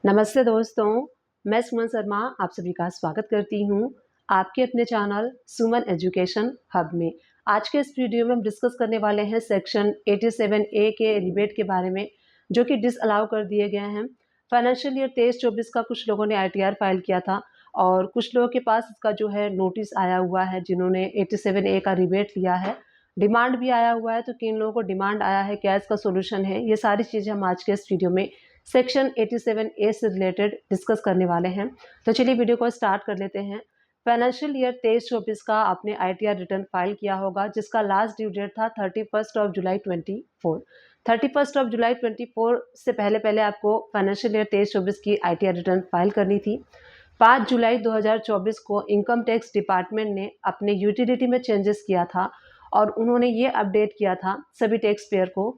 नमस्ते दोस्तों, मैं सुमन शर्मा आप सभी का स्वागत करती हूँ आपके अपने चैनल सुमन एजुकेशन हब में। आज के इस वीडियो में हम डिस्कस करने वाले हैं सेक्शन 87A के रिबेट के बारे में, जो कि डिसअलाउ कर दिए गए हैं। फाइनेंशियल ईयर 23-24 का कुछ लोगों ने आईटीआर फाइल किया था और कुछ लोगों के पास इसका जो है नोटिस आया हुआ है, जिन्होंने 87A का रिबेट लिया है। डिमांड भी आया हुआ है, तो किन लोगों को डिमांड आया है, क्या इसका सोल्यूशन है, ये सारी चीज़ें हम आज के इस वीडियो में सेक्शन 87A से रिलेटेड डिस्कस करने वाले हैं। तो चलिए वीडियो को स्टार्ट कर लेते हैं। फाइनेंशियल ईयर 23-24 का आपने आईटीआर रिटर्न फाइल किया होगा, जिसका लास्ट ड्यू डेट था 31 जुलाई 24। 31 जुलाई 24 से पहले पहले आपको फाइनेंशियल ईयर 23-24 की आईटीआर रिटर्न फाइल करनी थी। 5 जुलाई 2024 को इनकम टैक्स डिपार्टमेंट ने अपने यूटिलिटी में चेंजेस किया था और उन्होंने ये अपडेट किया था सभी टैक्स पेयर को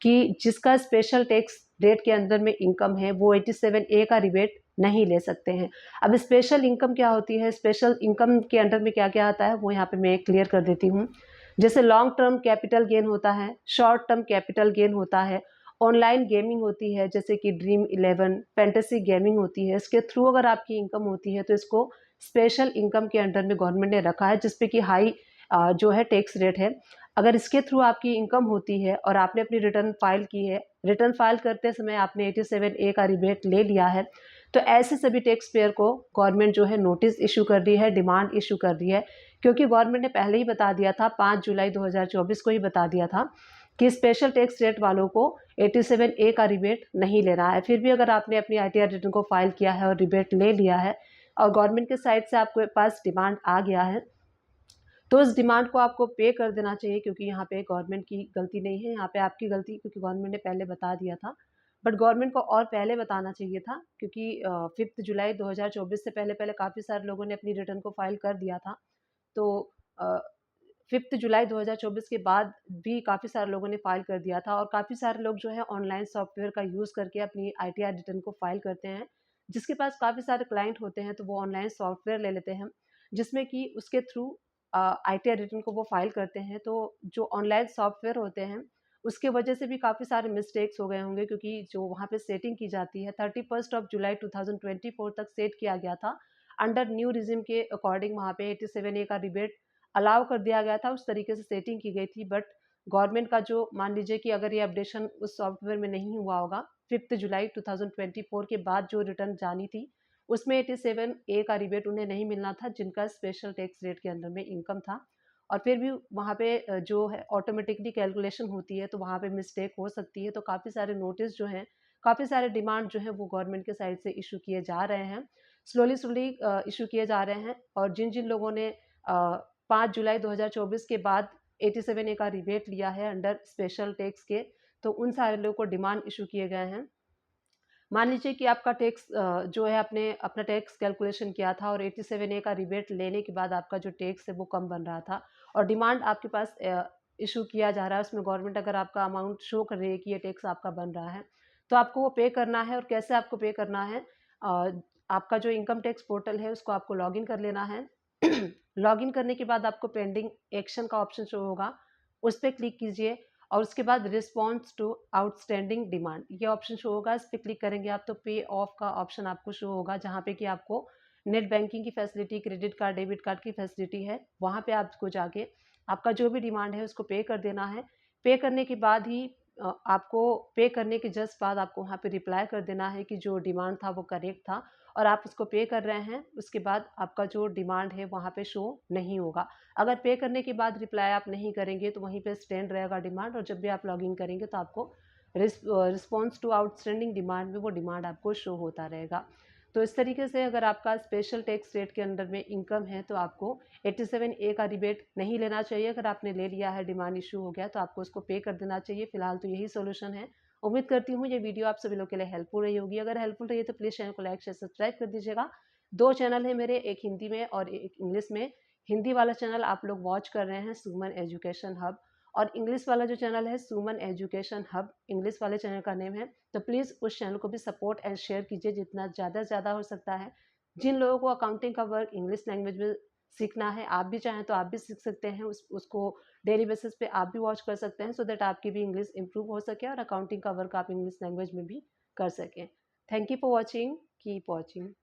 कि जिसका स्पेशल टैक्स रेट के अंदर में इनकम है वो 87A का रिबेट नहीं ले सकते हैं। अब स्पेशल इनकम क्या होती है, स्पेशल इनकम के अंडर में क्या क्या आता है वो यहाँ पे मैं क्लियर कर देती हूँ। जैसे लॉन्ग टर्म कैपिटल गेन होता है, शॉर्ट टर्म कैपिटल गेन होता है, ऑनलाइन गेमिंग होती है जैसे कि ड्रीम 11, फैंटेसी गेमिंग होती है। इसके थ्रू अगर आपकी इनकम होती है तो इसको स्पेशल इनकम के अंडर में गवर्नमेंट ने रखा है, जिसपे कि हाई जो है टैक्स रेट है। अगर इसके थ्रू आपकी इनकम होती है और आपने अपनी रिटर्न फाइल की है, रिटर्न फाइल करते समय आपने 87A का रिबेट ले लिया है, तो ऐसे सभी टैक्स पेयर को गवर्नमेंट जो है नोटिस इशू कर रही है, डिमांड इशू कर रही है। क्योंकि गवर्नमेंट ने पहले ही बता दिया था, 5 जुलाई 2024 को ही बता दिया था कि स्पेशल टैक्स रेट वालों को 87A का रिबेट नहीं लेना है। फिर भी अगर आपने अपनी आईटीआर रिटर्न को फाइल किया है और रिबेट ले लिया है और गवर्नमेंट के साइड से आपके पास डिमांड आ गया है, तो उस डिमांड को आपको पे कर देना चाहिए, क्योंकि यहाँ पे गवर्नमेंट की गलती नहीं है, यहाँ पे आपकी गलती, क्योंकि गवर्नमेंट ने पहले बता दिया था। बट गवर्नमेंट को और पहले बताना चाहिए था, क्योंकि 5 जुलाई 2024 से पहले पहले काफ़ी सारे लोगों ने अपनी रिटर्न को फाइल कर दिया था। तो 5 जुलाई 2024 के बाद भी काफ़ी सारे लोगों ने फाइल कर दिया था और काफ़ी सारे लोग जो है ऑनलाइन सॉफ्टवेयर का यूज़ करके अपनी आईटीआर रिटर्न को फाइल करते हैं। जिसके पास काफ़ी सारे क्लाइंट होते हैं तो वो ऑनलाइन सॉफ्टवेयर ले लेते हैं, जिसमें कि उसके थ्रू आईटीआर रिटर्न को वो फाइल करते हैं। तो जो ऑनलाइन सॉफ्टवेयर होते हैं उसके वजह से भी काफ़ी सारे मिस्टेक्स हो गए होंगे, क्योंकि जो वहाँ पे सेटिंग की जाती है 31 जुलाई 2024 तक सेट किया गया था। अंडर न्यू रिजिम के अकॉर्डिंग वहाँ पे 87A का रिबेट अलाउ कर दिया गया था, उस तरीके से सेटिंग की गई थी। बट गवर्नमेंट का जो, मान लीजिए कि अगर ये अपडेशन उस सॉफ्टवेयर में नहीं हुआ होगा, 5 जुलाई 2024 के बाद जो रिटर्न जानी थी उसमें 87A का रिबेट उन्हें नहीं मिलना था, जिनका स्पेशल टैक्स रेट के अंदर में इनकम था। और फिर भी वहाँ पे जो है ऑटोमेटिकली कैलकुलेशन होती है, तो वहाँ पे मिस्टेक हो सकती है। तो काफ़ी सारे नोटिस जो हैं, काफ़ी सारे डिमांड जो है वो गवर्नमेंट के साइड से इशू किए जा रहे हैं, स्लोली स्लोली इशू किए जा रहे हैं। और जिन जिन लोगों ने 5 जुलाई 2024 के बाद 87A का रिबेट लिया है अंडर स्पेशल टैक्स के, तो उन सारे लोगों को डिमांड इशू किए गए हैं। मान लीजिए कि आपका टैक्स जो है, आपने अपना टैक्स कैलकुलेशन किया था और 87A का रिबेट लेने के बाद आपका जो टैक्स है वो कम बन रहा था और डिमांड आपके पास इशू किया जा रहा है। उसमें गवर्नमेंट अगर आपका अमाउंट शो कर रही है कि ये टैक्स आपका बन रहा है, तो आपको वो पे करना है। और कैसे आपको पे करना है, अ, आपका जो इनकम टैक्स पोर्टल है उसको आपको लॉगिन कर लेना है। लॉगिन करने के बाद आपको पेंडिंग एक्शन का ऑप्शन शो होगा, उस पर क्लिक कीजिए और उसके बाद रिस्पॉन्स टू आउटस्टैंडिंग डिमांड ये ऑप्शन शो होगा। इस पर क्लिक करेंगे आप तो पे ऑफ का ऑप्शन आपको शो होगा, जहाँ पे कि आपको नेट बैंकिंग की facility, credit card, debit card की फैसिलिटी है। वहाँ पे आपको जाके आपका जो भी डिमांड है उसको पे कर देना है। पे करने के बाद ही आपको, पे करने के जस्ट बाद आपको वहाँ पे रिप्लाई कर देना है कि जो डिमांड था वो करेक्ट था और आप उसको पे कर रहे हैं। उसके बाद आपका जो डिमांड है वहाँ पे शो नहीं होगा। अगर पे करने के बाद रिप्लाई आप नहीं करेंगे तो वहीं पे स्टैंड रहेगा डिमांड, और जब भी आप लॉगिन करेंगे तो आपको रिस्पॉन्स टू आउटस्टैंडिंग डिमांड में वो डिमांड आपको शो होता रहेगा। तो इस तरीके से अगर आपका स्पेशल टैक्स रेट के अंडर में इनकम है तो आपको 87A का रिबेट नहीं लेना चाहिए। अगर आपने ले लिया है, डिमांड इशू हो गया, तो आपको उसको पे कर देना चाहिए। फिलहाल तो यही सोल्यूशन है। उम्मीद करती हूँ ये वीडियो आप सभी लोग के लिए हेल्पफुल रही होगी। अगर हेल्पफुल रही है तो प्लीज़ चैनल को लाइक शेयर सब्सक्राइब कर दीजिएगा। 2 चैनल है मेरे, एक हिंदी में और एक इंग्लिश में। हिंदी वाला चैनल आप लोग वॉच कर रहे हैं सुमन एजुकेशन हब, और इंग्लिश वाला जो चैनल है सुमन एजुकेशन हब, इंग्लिश वाले चैनल का नेम है। तो प्लीज़ उस चैनल को भी सपोर्ट एंड शेयर कीजिए जितना ज़्यादा से ज़्यादा हो सकता है। जिन लोगों को अकाउंटिंग का वर्क इंग्लिश लैंग्वेज में सीखना है, आप भी चाहें तो आप भी सीख सकते हैं। उसको डेली बेसिस पे आप भी वॉच कर सकते हैं, सो दैट आपकी भी इंग्लिश इंप्रूव हो सके और अकाउंटिंग का वर्क आप इंग्लिश लैंग्वेज में भी कर सकें। Thank you for watching. Keep watching.